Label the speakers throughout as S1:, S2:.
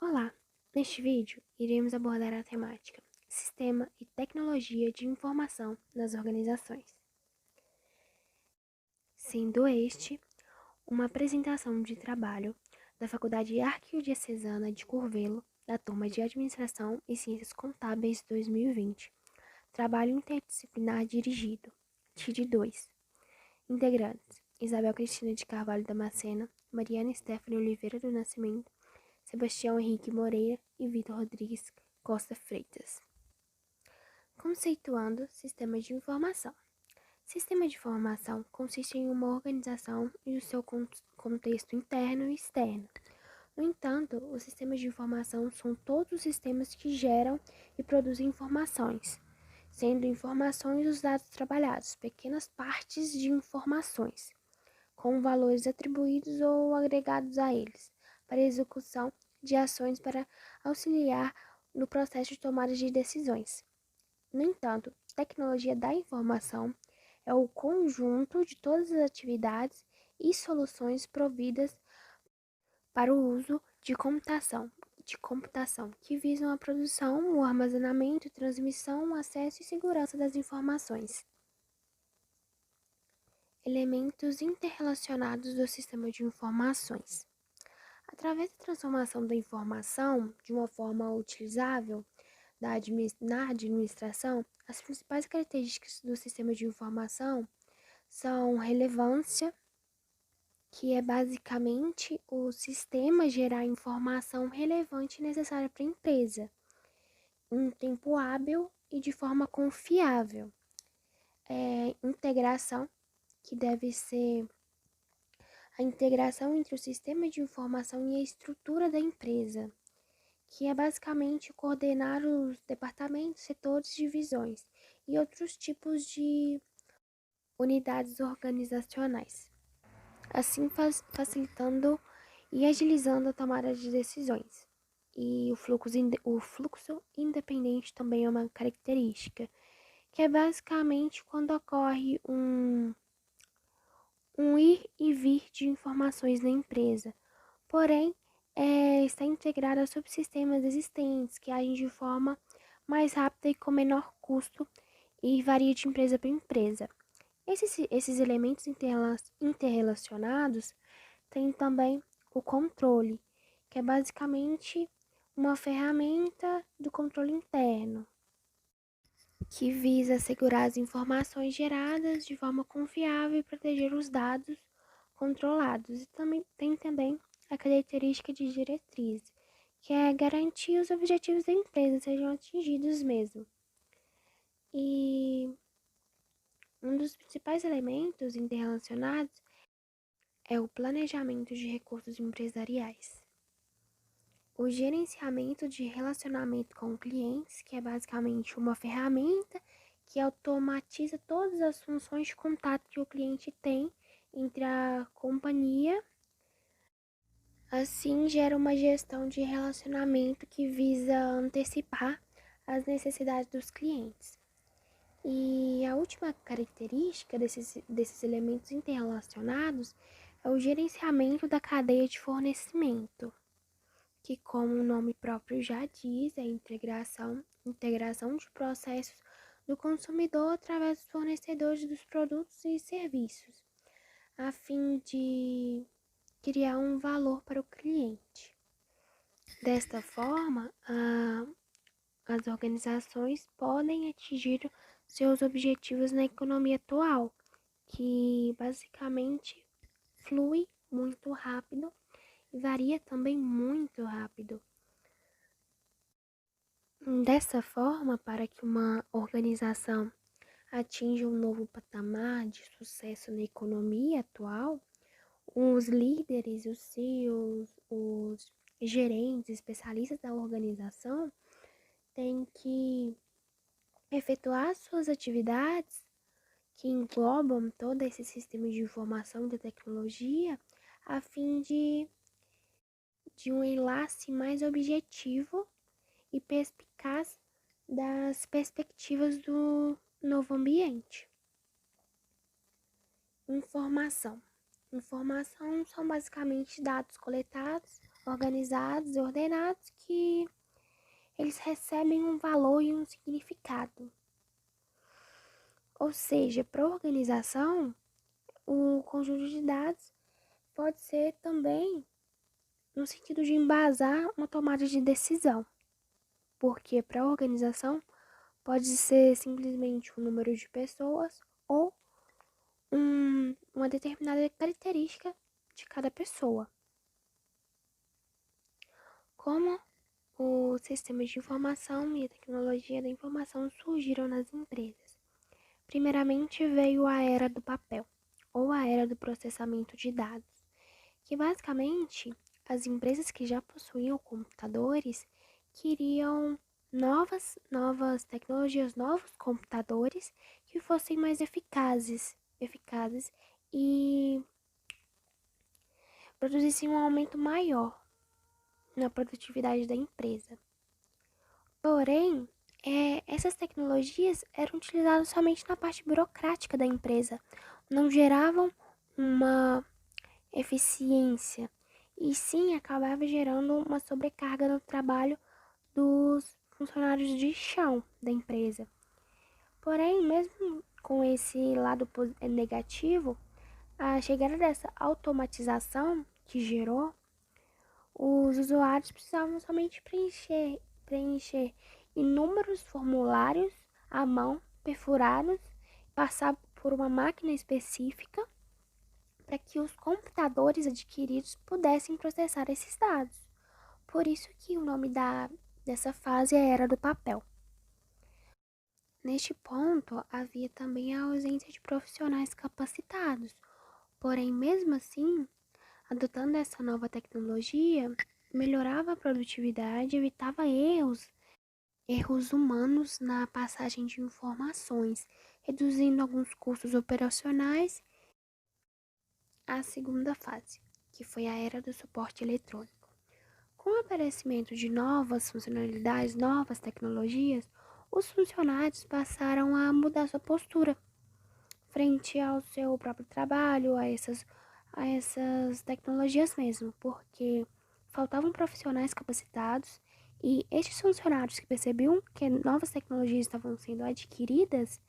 S1: Olá! Neste vídeo, iremos abordar a temática Sistema e Tecnologia de Informação nas Organizações, sendo este uma apresentação de trabalho da Faculdade Arquidiocesana de Curvelo, da turma de Administração e Ciências Contábeis 2020, trabalho interdisciplinar dirigido, TID 2, integrantes Isabel Cristina de Carvalho Damasceno, Mariana Stephanie Oliveira do Nascimento, Sebastião Henrique Moreira e Vitor Rodrigues Costa Freitas. Conceituando sistemas de informação. Sistema de informação consiste em uma organização e o seu contexto interno e externo. No entanto, os sistemas de informação são todos os sistemas que geram e produzem informações, sendo informações os dados trabalhados, pequenas partes de informações, com valores atribuídos ou agregados a eles, para execução de ações para auxiliar no processo de tomada de decisões. No entanto, tecnologia da informação é o conjunto de todas as atividades e soluções providas para o uso de computação que visam a produção, o armazenamento, transmissão, acesso e segurança das informações. Elementos interrelacionados do sistema de informações. Através da transformação da informação de uma forma utilizável na administração, as principais características do sistema de informação são relevância, que é basicamente o sistema gerar informação relevante necessária para a empresa, em tempo hábil e de forma confiável. Integração, que deve ser a integração entre o sistema de informação e a estrutura da empresa, que é basicamente coordenar os departamentos, setores, divisões e outros tipos de unidades organizacionais, assim facilitando e agilizando a tomada de decisões. E o fluxo independente também é uma característica, que é basicamente quando ocorre um ir e vir de informações na empresa, porém está integrada a subsistemas existentes que agem de forma mais rápida e com menor custo e varia de empresa para empresa. Esses elementos interrelacionados têm também o controle, que é basicamente uma ferramenta do controle interno, que visa assegurar as informações geradas de forma confiável e proteger os dados controlados. E tem também a característica de diretriz, que é garantir os objetivos da empresa sejam atingidos mesmo. E um dos principais elementos interrelacionados é o planejamento de recursos empresariais. O gerenciamento de relacionamento com clientes, que é basicamente uma ferramenta que automatiza todas as funções de contato que o cliente tem entre a companhia. Assim, gera uma gestão de relacionamento que visa antecipar as necessidades dos clientes. E a última característica desses elementos interrelacionados é o gerenciamento da cadeia de fornecimento, que, como o nome próprio já diz, é a integração de processos do consumidor através dos fornecedores dos produtos e serviços, a fim de criar um valor para o cliente. Desta forma, as organizações podem atingir seus objetivos na economia atual, que basicamente flui muito rápido e varia também muito rápido. Dessa forma, para que uma organização atinja um novo patamar de sucesso na economia atual, os líderes, os CEOs, os gerentes, especialistas da organização têm que efetuar suas atividades que englobam todo esse sistema de informação e de tecnologia a fim de um enlace mais objetivo e perspicaz das perspectivas do novo ambiente. Informação. Informação são basicamente dados coletados organizados e ordenados que eles recebem um valor e um significado. Ou seja, para a organização, o conjunto de dados pode ser também no sentido de embasar uma tomada de decisão, porque para a organização pode ser simplesmente um número de pessoas ou uma determinada característica de cada pessoa. Como os sistemas de informação e a tecnologia da informação surgiram nas empresas? Primeiramente veio a era do papel, ou a era do processamento de dados, que basicamente as empresas que já possuíam computadores queriam novas tecnologias, novos computadores que fossem mais eficazes e produzissem um aumento maior na produtividade da empresa. Porém, essas tecnologias eram utilizadas somente na parte burocrática da empresa, não geravam uma eficiência e sim acabava gerando uma sobrecarga no trabalho dos funcionários de chão da empresa. Porém, mesmo com esse lado negativo, a chegada dessa automatização que gerou, os usuários precisavam somente preencher inúmeros formulários à mão, perfurados, passar por uma máquina específica para que os computadores adquiridos pudessem processar esses dados. Por isso que o nome dessa fase é a Era do Papel. Neste ponto, havia também a ausência de profissionais capacitados. Porém, mesmo assim, adotando essa nova tecnologia, melhorava a produtividade, evitava erros humanos na passagem de informações, reduzindo alguns custos operacionais. A segunda fase, que foi a era do suporte eletrônico. Com o aparecimento de novas funcionalidades, novas tecnologias, os funcionários passaram a mudar sua postura frente ao seu próprio trabalho, a essas tecnologias mesmo, porque faltavam profissionais capacitados e estes funcionários que percebiam que novas tecnologias estavam sendo adquiridas,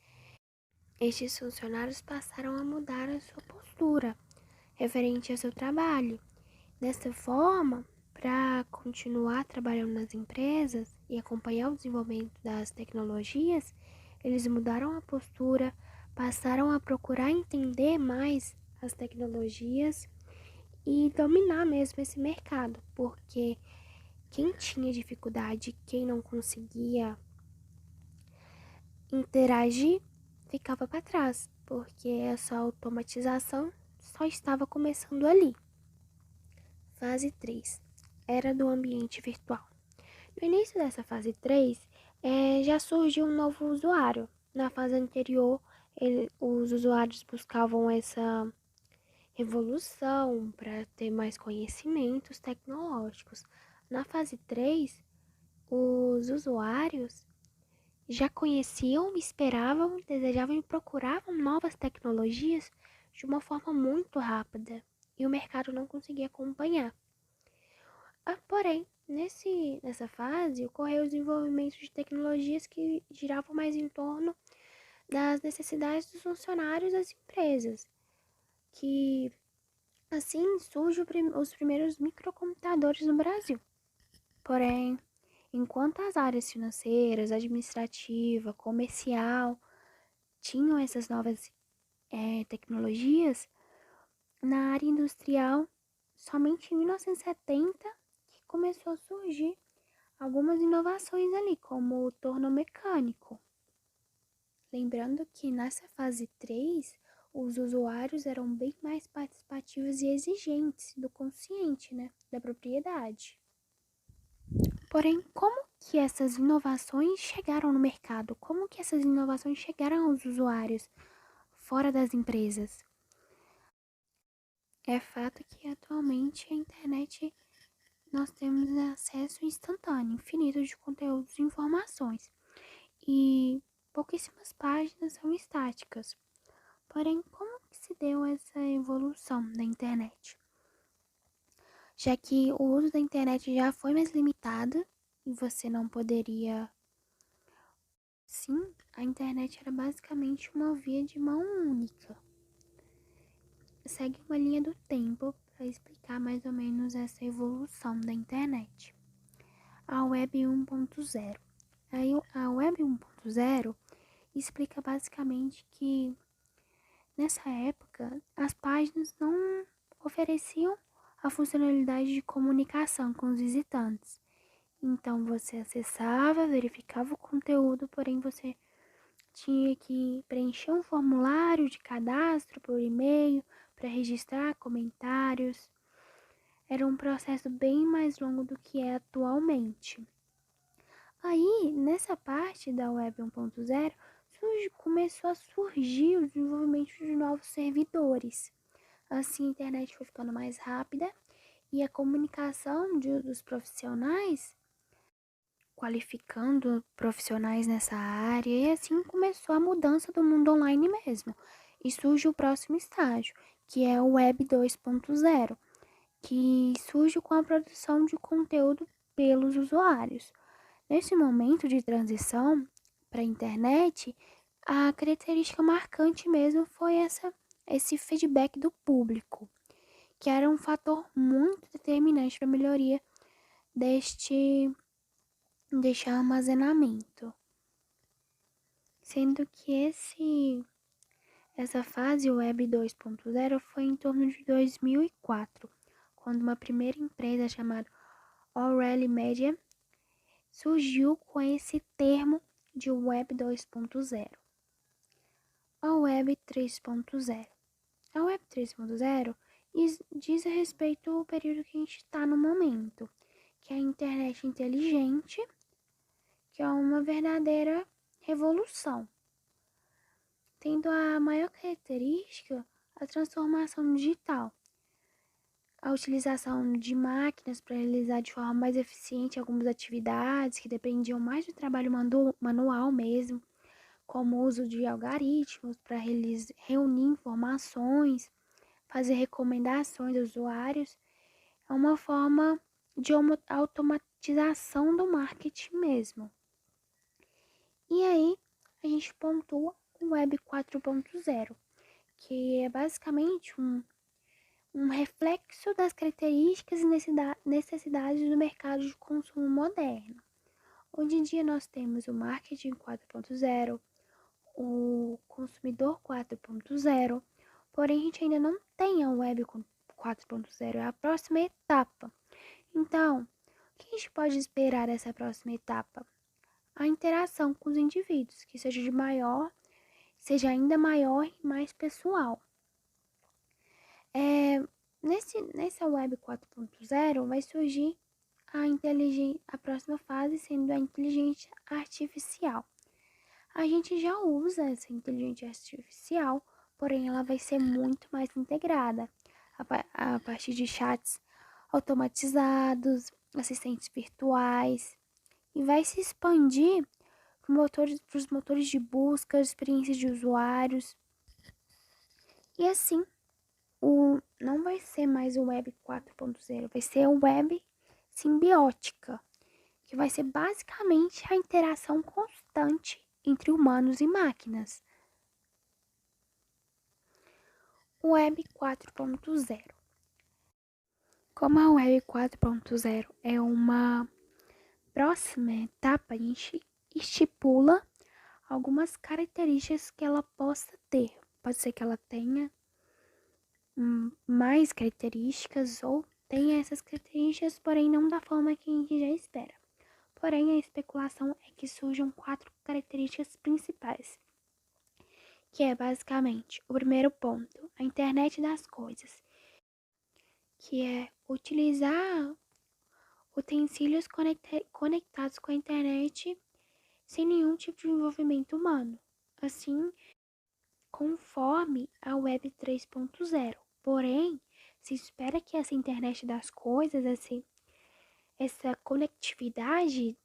S1: estes funcionários passaram a mudar a sua postura referente ao seu trabalho. Dessa forma, para continuar trabalhando nas empresas e acompanhar o desenvolvimento das tecnologias, eles mudaram a postura, passaram a procurar entender mais as tecnologias e dominar mesmo esse mercado, porque quem tinha dificuldade, quem não conseguia interagir, ficava para trás, porque essa automatização só estava começando ali. Fase 3. Era do ambiente virtual. No início dessa fase 3, já surgiu um novo usuário. Na fase anterior, os usuários buscavam essa evolução para ter mais conhecimentos tecnológicos. Na fase 3, os usuários já conheciam, esperavam, desejavam e procuravam novas tecnologias de uma forma muito rápida e o mercado não conseguia acompanhar. Porém, nessa fase, ocorreu o desenvolvimento de tecnologias que giravam mais em torno das necessidades dos funcionários das empresas, que assim surgem os primeiros microcomputadores no Brasil. Porém, enquanto as áreas financeiras, administrativa, comercial tinham essas novas tecnologias, na área industrial, somente em 1970 que começou a surgir algumas inovações ali, como o torno mecânico. Lembrando que nessa fase 3, os usuários eram bem mais participativos e exigentes do consciente, né, da propriedade. Porém, como que essas inovações chegaram no mercado? Como que essas inovações chegaram aos usuários fora das empresas? É fato que atualmente a internet nós temos acesso instantâneo, infinito de conteúdos e informações, e pouquíssimas páginas são estáticas. Porém, como que se deu essa evolução da internet? já que o uso da internet já foi mais limitado e você não poderia. Sim, a internet era basicamente uma via de mão única. Segue uma linha do tempo para explicar mais ou menos essa evolução da internet. A Web 1.0. A Web 1.0 explica basicamente que nessa época as páginas não ofereciam a funcionalidade de comunicação com os visitantes. Então você acessava, verificava o conteúdo, porém você tinha que preencher um formulário de cadastro por e-mail para registrar comentários. Era um processo bem mais longo do que é atualmente. Aí, nessa parte da Web 1.0, começou a surgir o desenvolvimento de novos servidores. Assim, a internet foi ficando mais rápida e a comunicação dos profissionais, qualificando profissionais nessa área, e assim começou a mudança do mundo online mesmo. E surge o próximo estágio, que é o Web 2.0, que surge com a produção de conteúdo pelos usuários. Nesse momento de transição para a internet, a característica marcante mesmo foi esse feedback do público, que era um fator muito determinante para a melhoria deste armazenamento. Sendo que essa fase Web 2.0 foi em torno de 2004, quando uma primeira empresa chamada O'Reilly Media surgiu com esse termo de Web 2.0. A Web 3.0. A Web 3.0 diz a respeito ao período que a gente está no momento, que é a internet inteligente, que é uma verdadeira revolução, tendo a maior característica a transformação digital, a utilização de máquinas para realizar de forma mais eficiente algumas atividades que dependiam mais do trabalho manual mesmo, como o uso de algoritmos para reunir informações, fazer recomendações aos usuários. É uma forma de automatização do marketing mesmo. E aí, a gente pontua o Web 4.0, que é basicamente um reflexo das características e necessidades do mercado de consumo moderno. Hoje em dia nós temos o marketing 4.0, o consumidor 4.0, porém a gente ainda não tem a web 4.0, é a próxima etapa. Então, o que a gente pode esperar dessa próxima etapa? A interação com os indivíduos, que seja ainda maior e mais pessoal. Nessa web 4.0 vai surgir a próxima fase sendo a inteligência artificial. A gente já usa essa inteligência artificial, porém ela vai ser muito mais integrada a partir de chats automatizados, assistentes virtuais, e vai se expandir para os motores de busca, experiências de usuários. E assim, não vai ser mais o Web 4.0, vai ser o Web simbiótica, que vai ser basicamente a interação constante entre humanos e máquinas. Web 4.0. Como a Web 4.0 é uma próxima etapa, a gente estipula algumas características que ela possa ter. Pode ser que ela tenha mais características ou tenha essas características, porém não da forma que a gente já espera. Porém, a especulação é que surjam 4 características principais, que é basicamente o primeiro ponto, a internet das coisas, que é utilizar utensílios conectados com a internet sem nenhum tipo de envolvimento humano, assim conforme a Web 3.0. Porém, se espera que essa internet das coisas, essa conectividade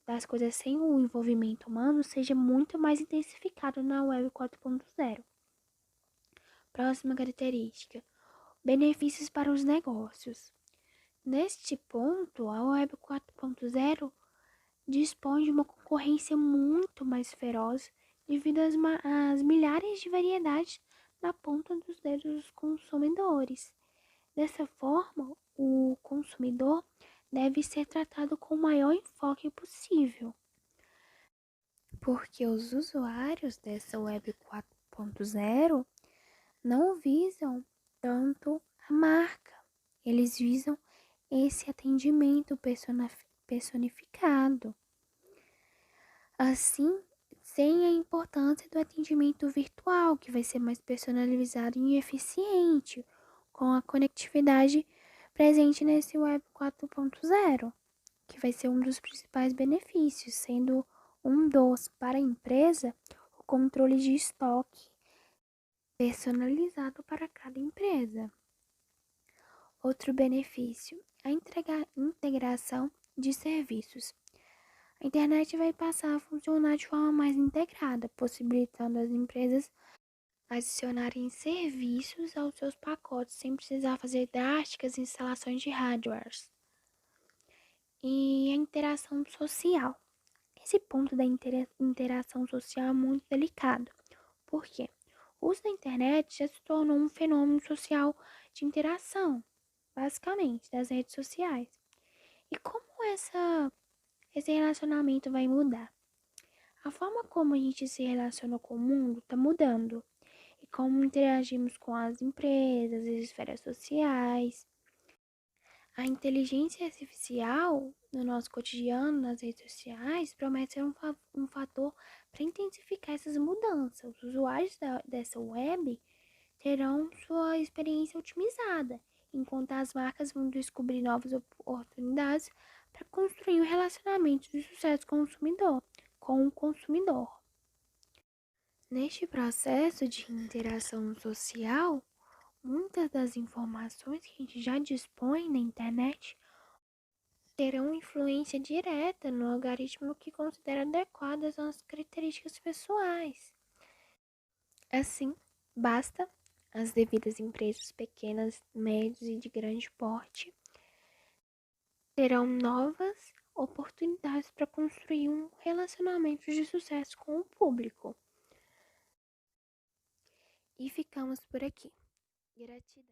S1: das coisas sem o envolvimento humano seja muito mais intensificado na Web 4.0. Próxima característica: benefícios para os negócios. Neste ponto, a Web 4.0 dispõe de uma concorrência muito mais feroz devido às milhares de variedades na ponta dos dedos dos consumidores. Dessa forma, o consumidor deve ser tratado com o maior enfoque possível, porque os usuários dessa Web 4.0 não visam tanto a marca, eles visam esse atendimento personificado. Assim, sem a importância do atendimento virtual, que vai ser mais personalizado e eficiente, com a conectividade presente nesse Web 4.0, que vai ser um dos principais benefícios, sendo um dos para a empresa o controle de estoque personalizado para cada empresa. Outro benefício, a integração de serviços. A internet vai passar a funcionar de forma mais integrada, possibilitando às empresas adicionarem serviços aos seus pacotes sem precisar fazer drásticas instalações de hardwares. E a interação social. Esse ponto da interação social é muito delicado. Por quê? O uso da internet já se tornou um fenômeno social de interação, basicamente, das redes sociais. E como esse relacionamento vai mudar? A forma como a gente se relaciona com o mundo está mudando. E como interagimos com as empresas, as esferas sociais. A inteligência artificial no nosso cotidiano, nas redes sociais, promete ser um fator para intensificar essas mudanças. Os usuários dessa web terão sua experiência otimizada, enquanto as marcas vão descobrir novas oportunidades para construir um relacionamento de sucesso com o consumidor. Neste processo de interação social, muitas das informações que a gente já dispõe na internet terão influência direta no algoritmo que considera adequadas às nossas características pessoais. Assim, basta as devidas empresas pequenas, médias e de grande porte terão novas oportunidades para construir um relacionamento de sucesso com o público. E ficamos por aqui. Gratidão.